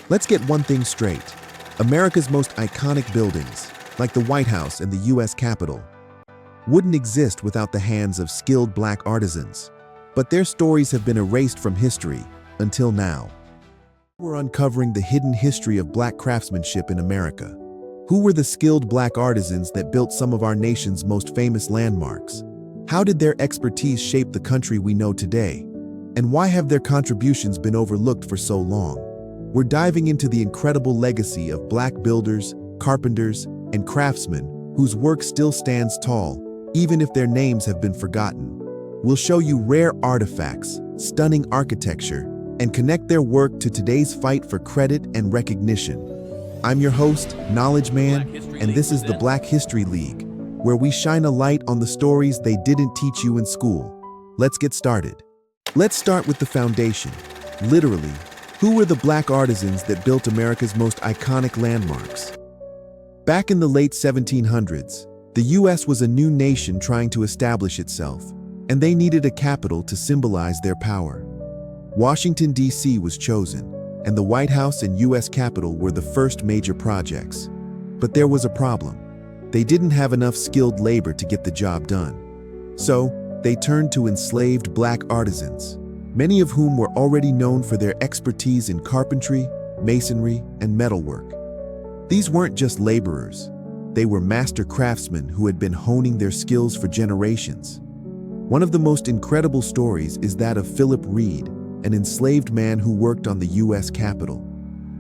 Let's get one thing straight. America's most iconic buildings, like the White House and the U.S. Capitol, wouldn't exist without the hands of skilled Black artisans. But their stories have been erased from history until now. We're uncovering the hidden history of Black craftsmanship in America. Who were the skilled Black artisans that built some of our nation's most famous landmarks? How did their expertise shape the country we know today? And why have their contributions been overlooked for so long? We're diving into the incredible legacy of Black builders, carpenters, and craftsmen whose work still stands tall, even if their names have been forgotten. We'll show you rare artifacts, stunning architecture, and connect their work to today's fight for credit and recognition. I'm your host, Knowledge Man, and this is the Black History League, where we shine a light on the stories they didn't teach you in school. Let's get started. Let's start with the foundation. Literally, who were the Black artisans that built America's most iconic landmarks? Back in the late 1700s, the U.S. was a new nation trying to establish itself, and they needed a capital to symbolize their power. Washington, D.C. was chosen, and the White House and U.S. Capitol were the first major projects. But there was a problem. They didn't have enough skilled labor to get the job done. So, they turned to enslaved Black artisans, many of whom were already known for their expertise in carpentry, masonry, and metalwork. These weren't just laborers. They were master craftsmen who had been honing their skills for generations. One of the most incredible stories is that of Philip Reed, an enslaved man who worked on the U.S. Capitol.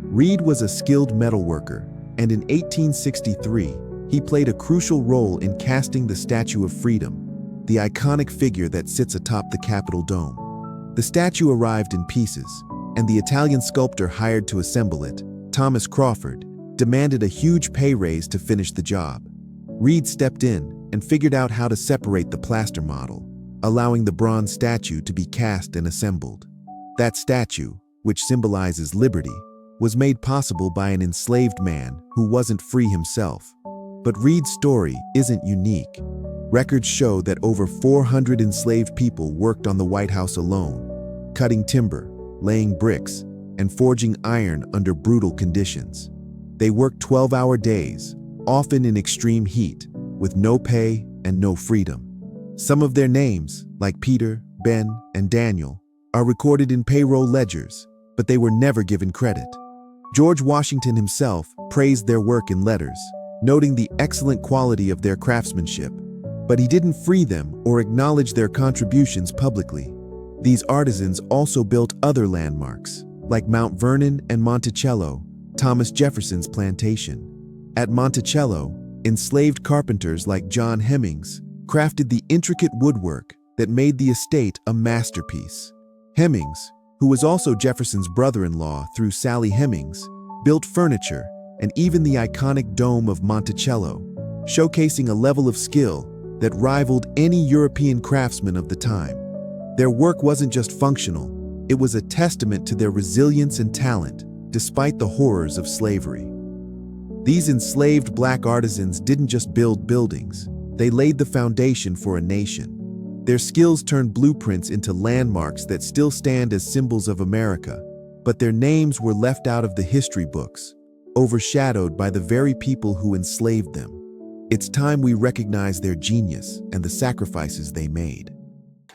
Reed was a skilled metalworker, and in 1863, he played a crucial role in casting the Statue of Freedom, the iconic figure that sits atop the Capitol dome. The statue arrived in pieces, and the Italian sculptor hired to assemble it, Thomas Crawford, demanded a huge pay raise to finish the job. Reed stepped in and figured out how to separate the plaster model, allowing the bronze statue to be cast and assembled. That statue, which symbolizes liberty, was made possible by an enslaved man who wasn't free himself. But Reed's story isn't unique. Records show that over 400 enslaved people worked on the White House alone, cutting timber, laying bricks, and forging iron under brutal conditions. They worked 12-hour days, often in extreme heat, with no pay and no freedom. Some of their names, like Peter, Ben, and Daniel, are recorded in payroll ledgers, but they were never given credit. George Washington himself praised their work in letters, noting the excellent quality of their craftsmanship, but he didn't free them or acknowledge their contributions publicly. These artisans also built other landmarks, like Mount Vernon and Monticello, Thomas Jefferson's plantation. At Monticello, enslaved carpenters like John Hemmings crafted the intricate woodwork that made the estate a masterpiece. Hemmings, who was also Jefferson's brother-in-law through Sally Hemings, built furniture and even the iconic dome of Monticello, showcasing a level of skill that rivaled any European craftsman of the time. Their work wasn't just functional, it was a testament to their resilience and talent, despite the horrors of slavery. These enslaved Black artisans didn't just build buildings, they laid the foundation for a nation. Their skills turned blueprints into landmarks that still stand as symbols of America, but their names were left out of the history books, overshadowed by the very people who enslaved them. It's time we recognize their genius and the sacrifices they made.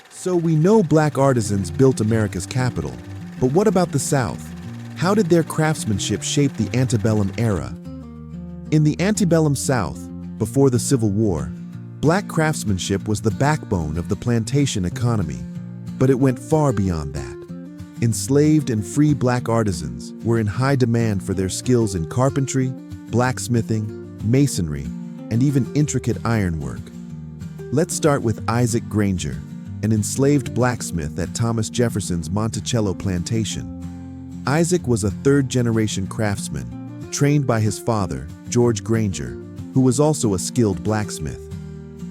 So we know Black artisans built America's capital, but what about the South? How did their craftsmanship shape the antebellum era? In the antebellum South, before the Civil War, Black craftsmanship was the backbone of the plantation economy, but it went far beyond that. Enslaved and free Black artisans were in high demand for their skills in carpentry, blacksmithing, masonry, and even intricate ironwork. Let's start with Isaac Granger, an enslaved blacksmith at Thomas Jefferson's Monticello plantation. Isaac was a third-generation craftsman, trained by his father, George Granger, who was also a skilled blacksmith.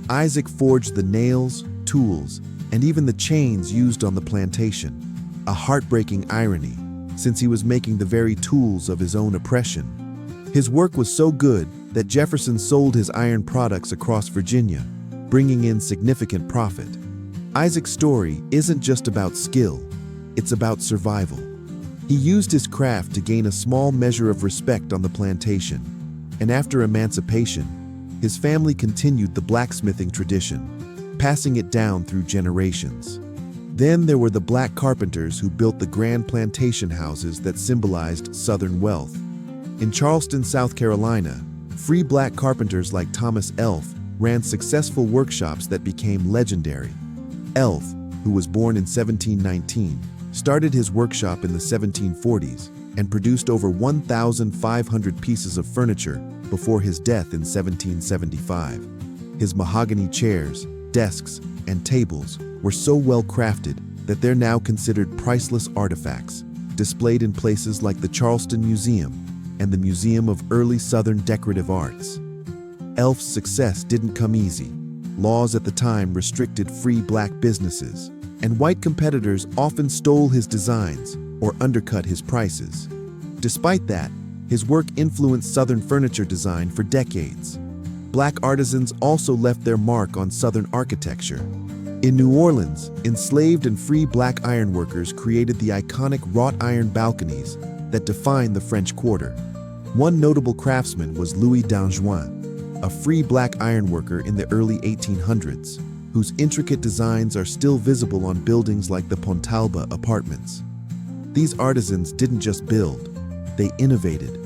Isaac forged the nails, tools, and even the chains used on the plantation, a heartbreaking irony, since he was making the very tools of his own oppression. His work was so good that Jefferson sold his iron products across Virginia, bringing in significant profit. Isaac's story isn't just about skill, it's about survival. He used his craft to gain a small measure of respect on the plantation, and after emancipation, his family continued the blacksmithing tradition, passing it down through generations. Then there were the black carpenters who built the grand plantation houses that symbolized Southern wealth. In Charleston, South Carolina, free black carpenters like Thomas Elf ran successful workshops that became legendary. Elf, who was born in 1719, started his workshop in the 1740s and produced over 1,500 pieces of furniture before his death in 1775. His mahogany chairs, desks, and tables were so well crafted that they're now considered priceless artifacts, displayed in places like the Charleston Museum and the Museum of Early Southern Decorative Arts. Elf's success didn't come easy. Laws at the time restricted free black businesses, and white competitors often stole his designs or undercut his prices. Despite that, his work influenced Southern furniture design for decades. Black artisans also left their mark on Southern architecture. In New Orleans, enslaved and free black ironworkers created the iconic wrought iron balconies that define the French Quarter. One notable craftsman was Louis d'Anjouan, a free black ironworker in the early 1800s, whose intricate designs are still visible on buildings like the Pontalba apartments. These artisans didn't just build, they innovated,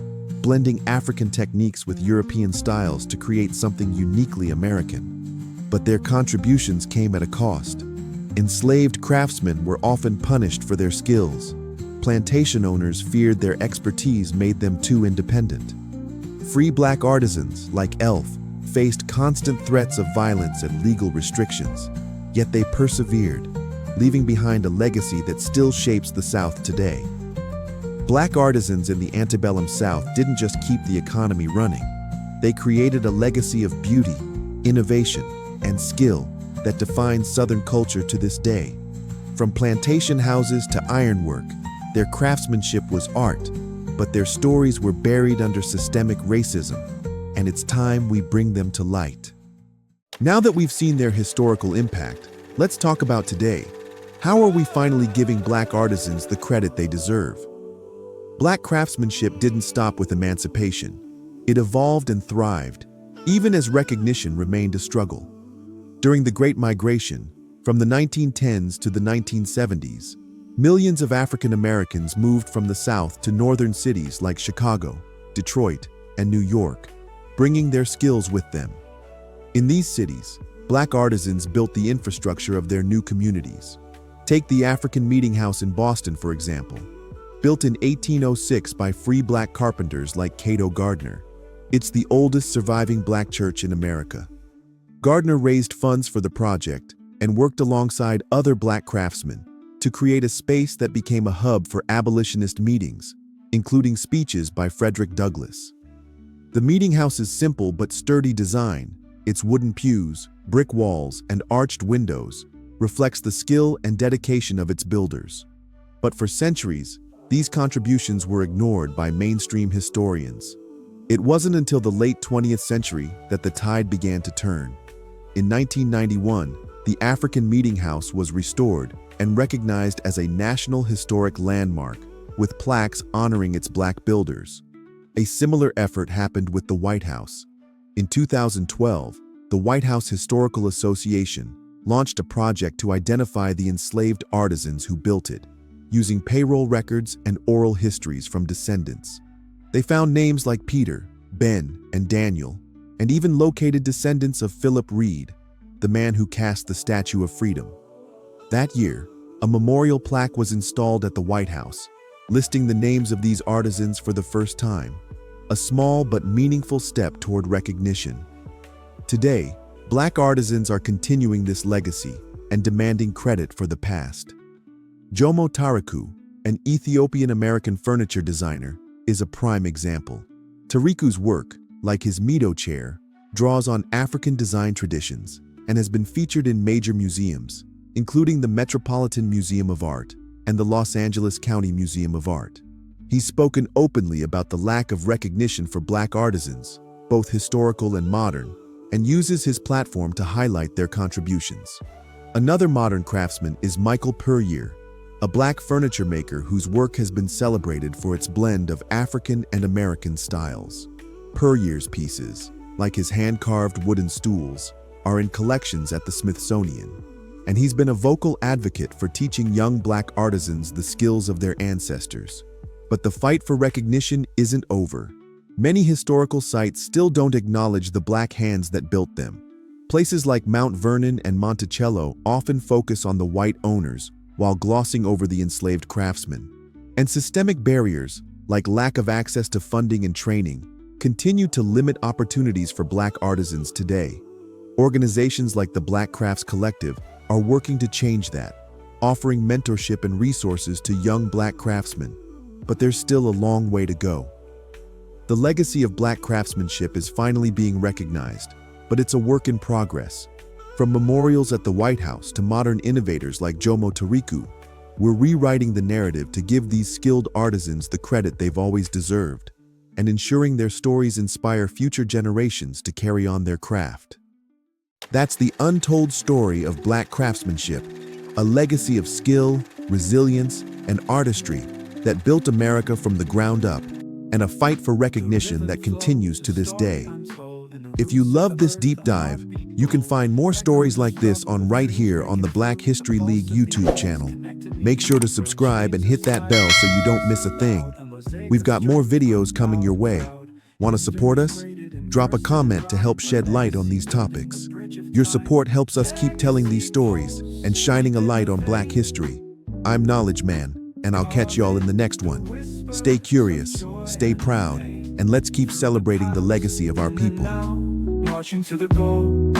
blending African techniques with European styles to create something uniquely American. But their contributions came at a cost. Enslaved craftsmen were often punished for their skills. Plantation owners feared their expertise made them too independent. Free black artisans, like Elf, faced constant threats of violence and legal restrictions, yet they persevered, leaving behind a legacy that still shapes the South today. Black artisans in the antebellum South didn't just keep the economy running. They created a legacy of beauty, innovation, and skill that defines Southern culture to this day. From plantation houses to ironwork, their craftsmanship was art, but their stories were buried under systemic racism, and it's time we bring them to light. Now that we've seen their historical impact, let's talk about today. How are we finally giving black artisans the credit they deserve? Black craftsmanship didn't stop with emancipation. It evolved and thrived, even as recognition remained a struggle. During the Great Migration, from the 1910s to the 1970s, millions of African Americans moved from the South to northern cities like Chicago, Detroit, and New York, bringing their skills with them. In these cities, black artisans built the infrastructure of their new communities. Take the African Meeting House in Boston, for example. Built in 1806 by free black carpenters like Cato Gardner, it's the oldest surviving black church in America. Gardner raised funds for the project and worked alongside other black craftsmen to create a space that became a hub for abolitionist meetings, including speeches by Frederick Douglass. The meeting house's simple but sturdy design, its wooden pews, brick walls, and arched windows, reflects the skill and dedication of its builders. But for centuries, these contributions were ignored by mainstream historians. It wasn't until the late 20th century that the tide began to turn. In 1991, the African Meeting House was restored and recognized as a National Historic Landmark, with plaques honoring its black builders. A similar effort happened with the White House. In 2012, the White House Historical Association launched a project to identify the enslaved artisans who built it, using payroll records and oral histories from descendants. They found names like Peter, Ben, and Daniel, and even located descendants of Philip Reed, the man who cast the Statue of Freedom. That year, a memorial plaque was installed at the White House, listing the names of these artisans for the first time, a small but meaningful step toward recognition. Today, black artisans are continuing this legacy and demanding credit for the past. Jomo Tariku, an Ethiopian-American furniture designer, is a prime example. Tariku's work, like his Mido chair, draws on African design traditions and has been featured in major museums, including the Metropolitan Museum of Art and the Los Angeles County Museum of Art. He's spoken openly about the lack of recognition for black artisans, both historical and modern, and uses his platform to highlight their contributions. Another modern craftsman is Michael Puryear. a black furniture maker whose work has been celebrated for its blend of African and American styles. Puryear's pieces, like his hand-carved wooden stools, are in collections at the Smithsonian. And he's been a vocal advocate for teaching young black artisans the skills of their ancestors. But the fight for recognition isn't over. Many historical sites still don't acknowledge the black hands that built them. Places like Mount Vernon and Monticello often focus on the white owners while glossing over the enslaved craftsmen. And systemic barriers, like lack of access to funding and training, continue to limit opportunities for black artisans today. Organizations like the Black Crafts Collective are working to change that, offering mentorship and resources to young black craftsmen. But there's still a long way to go. The legacy of black craftsmanship is finally being recognized, but it's a work in progress. From memorials at the White House to modern innovators like Jomo Tariku, we're rewriting the narrative to give these skilled artisans the credit they've always deserved, and ensuring their stories inspire future generations to carry on their craft. That's the untold story of black craftsmanship, a legacy of skill, resilience, and artistry that built America from the ground up, and a fight for recognition that continues to this day. If you love this deep dive, you can find more stories like this right here on the Black History League YouTube channel. Make sure to subscribe and hit that bell so you don't miss a thing. We've got more videos coming your way. Want to support us? Drop a comment to help shed light on these topics. Your support helps us keep telling these stories and shining a light on Black history. I'm Knowledge Man, and I'll catch y'all in the next one. Stay curious, stay proud, and let's keep celebrating the legacy of our people. Marching to the goal.